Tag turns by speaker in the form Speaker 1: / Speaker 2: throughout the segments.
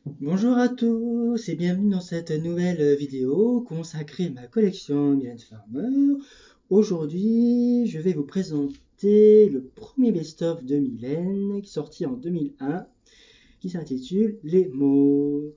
Speaker 1: Bonjour à tous et bienvenue dans cette nouvelle vidéo consacrée à ma collection Mylène Farmer. Aujourd'hui, je vais vous présenter le premier best-of de Mylène qui est sorti en 2001 qui s'intitule Les mots.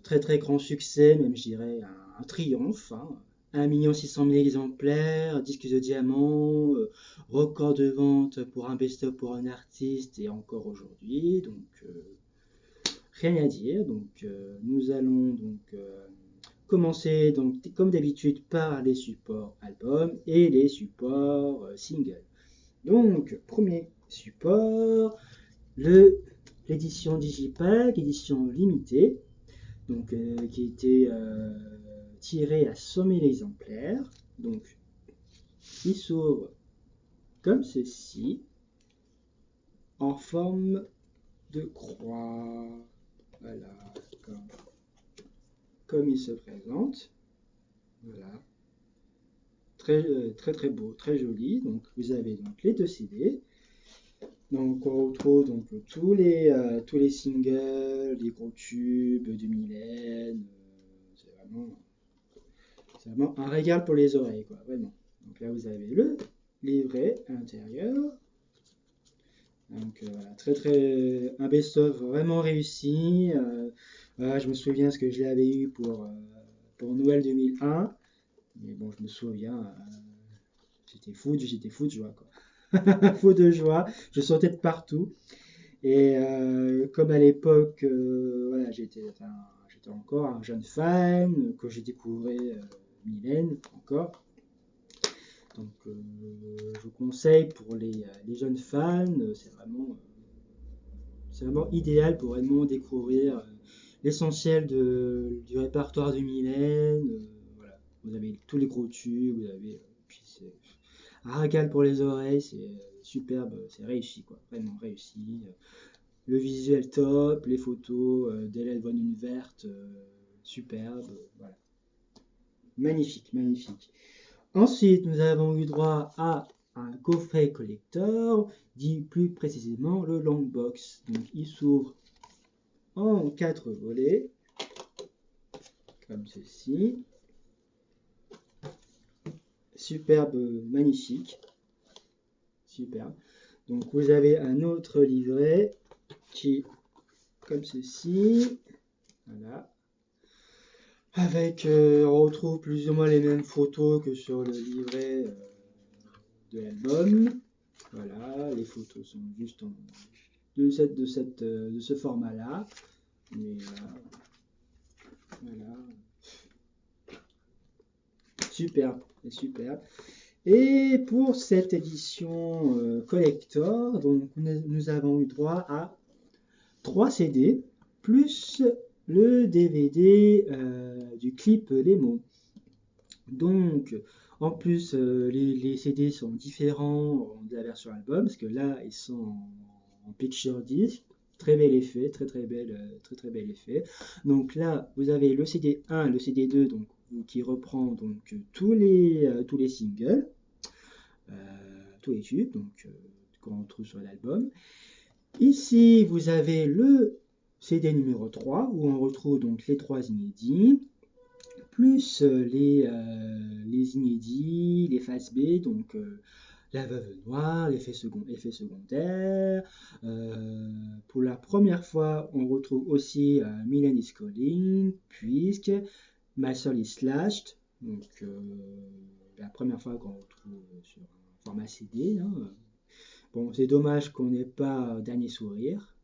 Speaker 1: Très très grand succès, même je dirais un triomphe, hein. 1 600 000 exemplaires, disque de diamant, record de vente pour un best-of pour un artiste et encore aujourd'hui. Rien à dire. Nous allons commencer comme d'habitude par les supports albums et les supports singles. Donc premier support, le l'édition Digipack, édition limitée, qui était tirée à 100 000 exemplaires. Donc il s'ouvre comme ceci, en forme de croix. Voilà, comme il se présente. Voilà, très très beau, très joli. Donc vous avez donc les deux CD. Donc on retrouve tous les singles, les gros tubes de Mylène. C'est vraiment un régal pour les oreilles, quoi, vraiment. Donc là vous avez le livret à l'intérieur. Voilà, très très un best-of vraiment réussi. Voilà, je me souviens ce que je l'avais eu pour Noël 2001. Mais bon, je me souviens, j'étais fou de joie, quoi. Fou de joie, je sautais de partout. Et comme à l'époque, voilà, j'étais encore un jeune fan, que j'ai découvert Mylène encore. Je vous conseille pour les jeunes fans, c'est vraiment idéal pour vraiment découvrir l'essentiel du répertoire de Mylène. Voilà. Vous avez tous les gros tubes, puis c'est un régal pour les oreilles, c'est superbe, c'est réussi, quoi, vraiment réussi. Le visuel top, les photos d'Hélène von Unvert, superbe, voilà. Magnifique, magnifique. Ensuite, nous avons eu droit à un coffret collector, dit plus précisément le long box. Donc, il s'ouvre en 4 volets, comme ceci. Superbe, magnifique, superbe. Donc, vous avez un autre livret qui, comme ceci, voilà. Avec, on retrouve plus ou moins les mêmes photos que sur le livret de l'album. Voilà, les photos sont juste de ce format-là. Mais voilà, superbe, superbe. Et pour cette édition collector, donc nous avons eu droit à 3 CD plus le DVD du clip Les mots. Donc, en plus, les CD sont différents de la version album, parce que là, ils sont en picture disc. Très bel effet, très très bel effet. Donc là, vous avez le CD 1, le CD 2, donc, qui reprend tous les singles, tous les tubes, qu'on retrouve sur l'album. Ici, vous avez le CD numéro 3, où on retrouve donc les 3 inédits plus les inédits, les phases B, la veuve noire, effet secondaire. Pour la première fois, on retrouve aussi Millennium is Calling, puisque My Soul is Slashed, la première fois qu'on retrouve sur un format CD, hein. Bon, c'est dommage qu'on n'ait pas Dernier Sourire,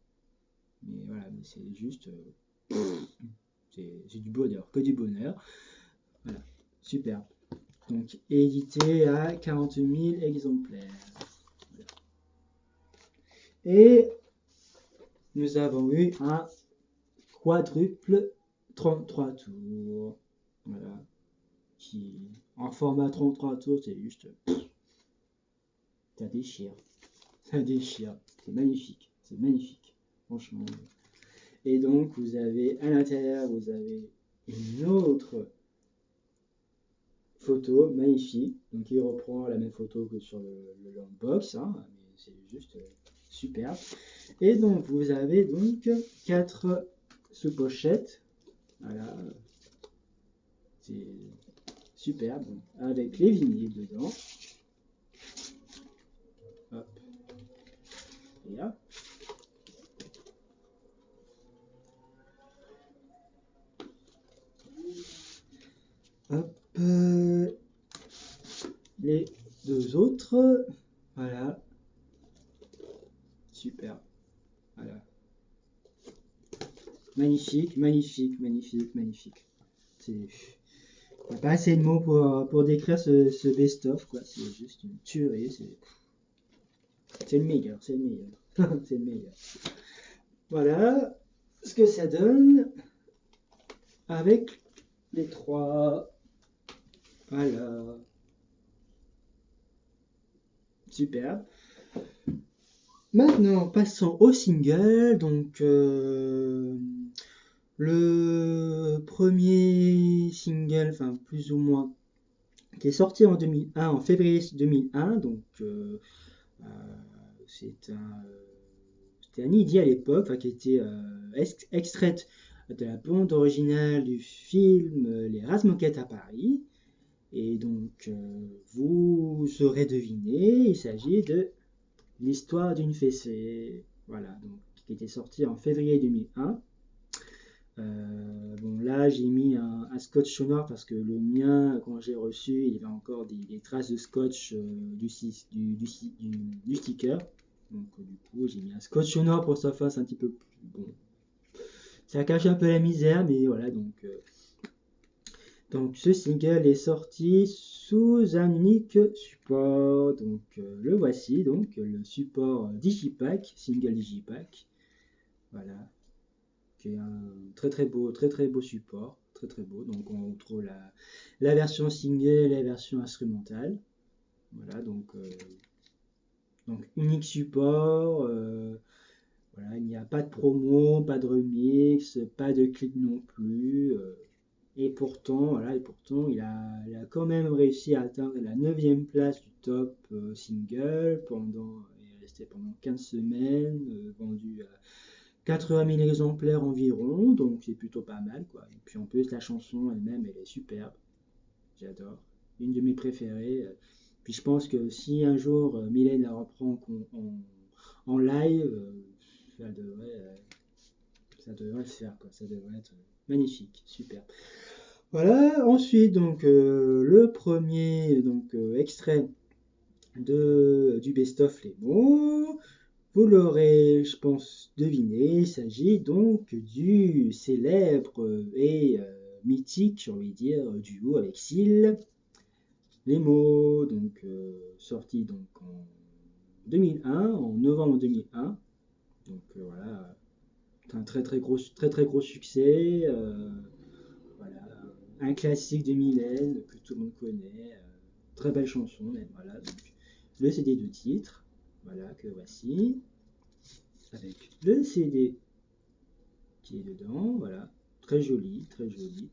Speaker 1: mais voilà, mais c'est juste, c'est du bonheur, que du bonheur. Voilà, super. Donc édité à 40 000 exemplaires. Et nous avons eu un quadruple 33 tours. Voilà. Qui, en format 33 tours, c'est juste. Ça déchire. Ça déchire. C'est magnifique. C'est magnifique. Franchement. Et donc, vous avez à l'intérieur, vous avez une autre photo magnifique. Donc, il reprend la même photo que sur le long box, hein, mais c'est juste superbe. Et donc vous avez donc 4 sous-pochettes. Voilà, c'est superbe, avec les vinyles dedans. Hop. Et hop. Hop. Les 2 autres. Voilà. Super. Voilà. Magnifique, magnifique, magnifique, magnifique. Il n'y a pas assez de mots pour décrire ce best-of, quoi. C'est juste une tuerie. C'est le meilleur, c'est le meilleur. C'est le meilleur. Voilà ce que ça donne avec les 3. Voilà. Super. Maintenant, passons au single. Donc, le premier single, enfin plus ou moins, qui est sorti en 2001, en février 2001. Donc, c'était un inédit à l'époque, enfin, qui était extraite de la bande originale du film Les Razmoquettes à Paris. Et donc, vous aurez deviné, il s'agit de l'histoire d'une fessée. Voilà, donc, qui était sorti en février 2001. Bon, là, j'ai mis un scotch noir parce que le mien, quand j'ai reçu, il y avait encore des traces de scotch du sticker. Donc, du coup, j'ai mis un scotch noir pour que ça fasse un petit peu plus bon. Ça cache un peu la misère, mais voilà, donc ce single est sorti sous un unique support. Donc, le voici, donc, le support Digipack, single Digipack. Voilà, qui est un très beau support, très beau. Donc on trouve la version single et la version instrumentale. Voilà, donc unique support. Voilà, il n'y a pas de promo, pas de remix, pas de clip non plus. Et pourtant, voilà, il a quand même réussi à atteindre la 9e place du top single il est resté pendant 15 semaines, vendu à 80 000 exemplaires environ, donc c'est plutôt pas mal, quoi. Et puis en plus, la chanson elle-même, elle est superbe. J'adore. Une de mes préférées. Puis je pense que si un jour Mylène la reprend en live, ça devrait le faire, quoi. Ça devrait être magnifique, super. Voilà, ensuite, donc, le premier extrait du best-of Les mots. Vous l'aurez, je pense, deviné, il s'agit donc du célèbre et mythique, j'ai envie de dire, duo avec Seal. Les mots, donc sorti donc en 2001, en novembre 2001. Donc voilà, un très gros succès. Voilà, un classique de Mylène que tout le monde connaît. Très belle chanson, même. Voilà, donc le CD de titre, voilà que voici, avec le CD qui est dedans, voilà, très joli, très joli.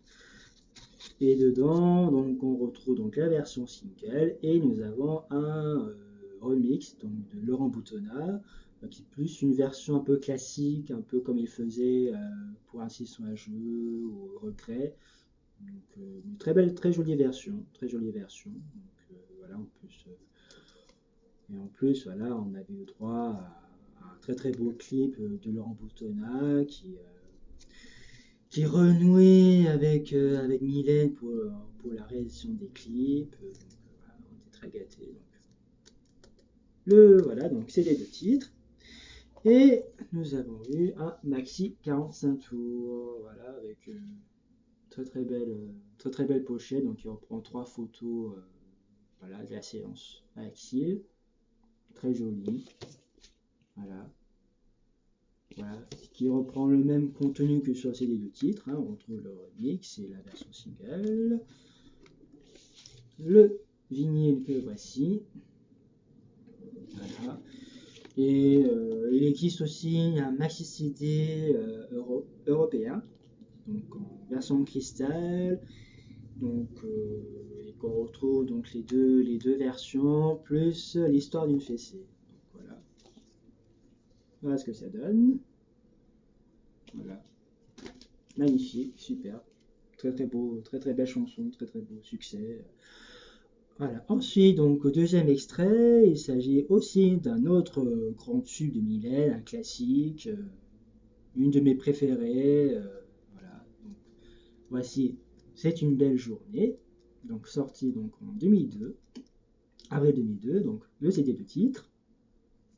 Speaker 1: Et dedans, donc on retrouve donc la version single et nous avons un remix donc de Laurent Boutonnat, qui est plus une version un peu classique, un peu comme il faisait pour Ainsi soit un jeu ou Regret. Donc une très belle, très jolie version, très jolie version. Donc voilà, et en plus voilà, on avait eu droit à un très beau clip de Laurent Boutonnat qui renouait avec Mylène pour la réalisation des clips. Donc, voilà, on était très gâtés. Voilà, donc c'est les 2 titres. Et nous avons eu un maxi 45 tours, voilà, avec très belle pochette. Donc il reprend 3 photos, voilà, de la séance avec Seal, très joli, voilà. Voilà, qui reprend le même contenu que sur ces deux titres. Hein. On retrouve le remix et la version single. Le vinyle que voici. Voilà. Et il existe aussi un maxi CD européen, donc en version cristal. Donc, et qu'on retrouve donc les deux versions plus l'histoire d'une fessée. Donc, voilà. Voilà ce que ça donne. Voilà. Magnifique, super. Très très beau, très très belle chanson, très très beau succès. Voilà. Ensuite, donc, au deuxième extrait, il s'agit aussi d'un autre grand tube de Mylène, un classique, une de mes préférées. Voilà. Donc, voici, c'est une belle journée. Donc, sorti donc en 2002, avril 2002. Donc, le CD de titre.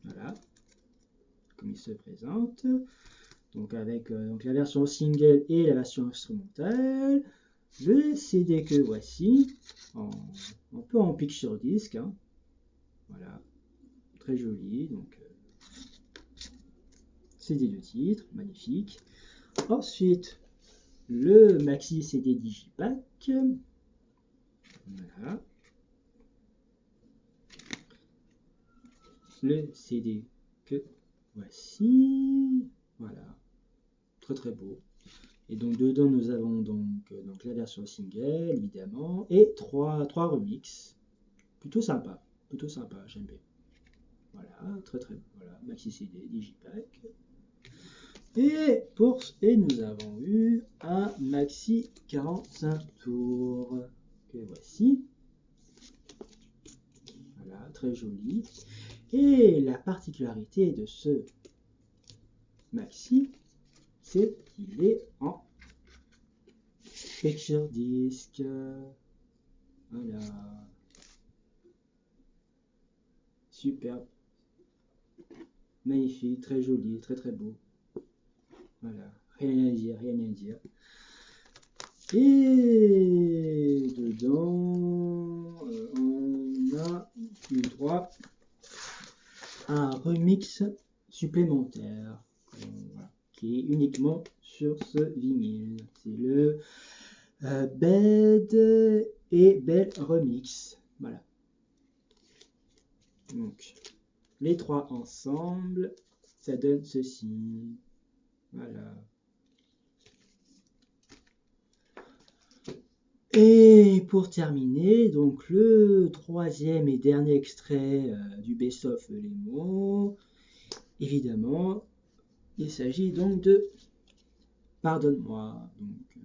Speaker 1: Voilà. Comme il se présente. Donc, avec donc, la version single et la version instrumentale. Le CD que voici, un peu en picture disc, hein. Voilà, très joli, donc CD de titre, magnifique. Ensuite, le maxi CD Digipack, voilà. Le CD que voici, voilà, très très beau. Et donc dedans nous avons donc la version single évidemment et trois remixes. Plutôt sympa, j'aime bien. Voilà, très très voilà, maxi CD, Digipack. Et nous avons eu un maxi 45 tours que voici. Voilà, très joli. Et la particularité de ce maxi, c'est qu'il est en picture disc. Voilà. Superbe. Magnifique, très joli, très très beau. Voilà, rien à dire, rien à dire. Et dedans, on a eu droit à un remix supplémentaire voilà, qui est uniquement sur ce vinyle. C'est le Bed et Bell Remix. Voilà. Donc, les trois ensemble, ça donne ceci. Voilà. Et pour terminer, donc le troisième et dernier extrait du best-of Les mots, évidemment, il s'agit donc de Pardonne-moi. Donc,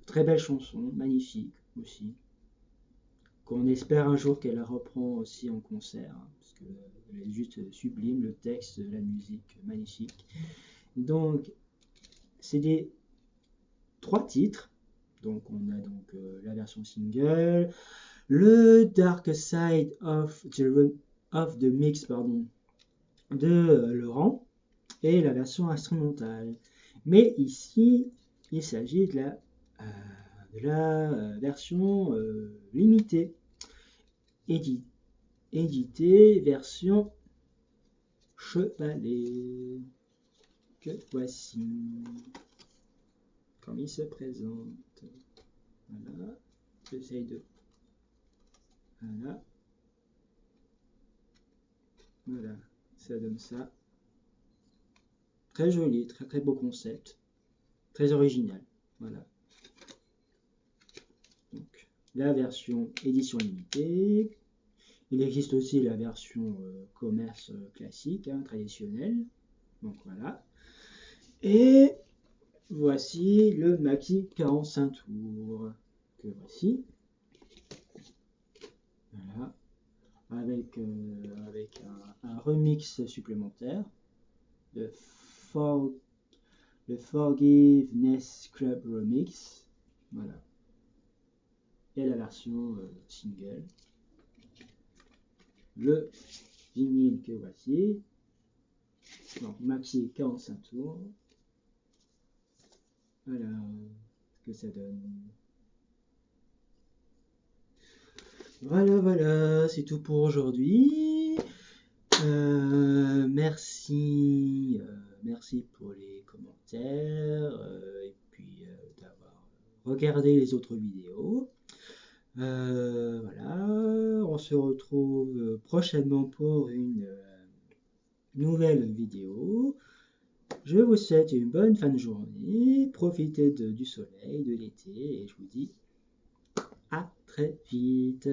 Speaker 1: très belle chanson, magnifique aussi, qu'on espère un jour qu'elle reprend aussi en concert, hein, parce qu'elle est juste sublime, le texte, la musique, magnifique. Donc, c'est des trois titres. Donc, on a donc la version single, le Dark Side of the Mix de Laurent et la version instrumentale. Mais ici, il s'agit de la version limitée, éditée version chevalet, que voici, comme il se présente. Voilà, j'essaye de... Voilà. Voilà, ça donne ça. Très joli, très très beau concept. Très original. Voilà. Donc, la version édition limitée. Il existe aussi la version commerce classique, hein, traditionnelle. Donc voilà. Et voici le maxi 45 tours. Que voici. Voilà. Avec un remix supplémentaire. Le Forgiveness Club Remix. Voilà. Et la version single. Le vinyle que voici. Donc maxi 45 tours. Voilà ce que ça donne. Voilà, c'est tout pour aujourd'hui. Merci pour les commentaires et puis d'avoir regardé les autres vidéos. Voilà, on se retrouve prochainement pour une nouvelle vidéo. Je vous souhaite une bonne fin de journée. Profitez du soleil, de l'été et je vous dis à très vite.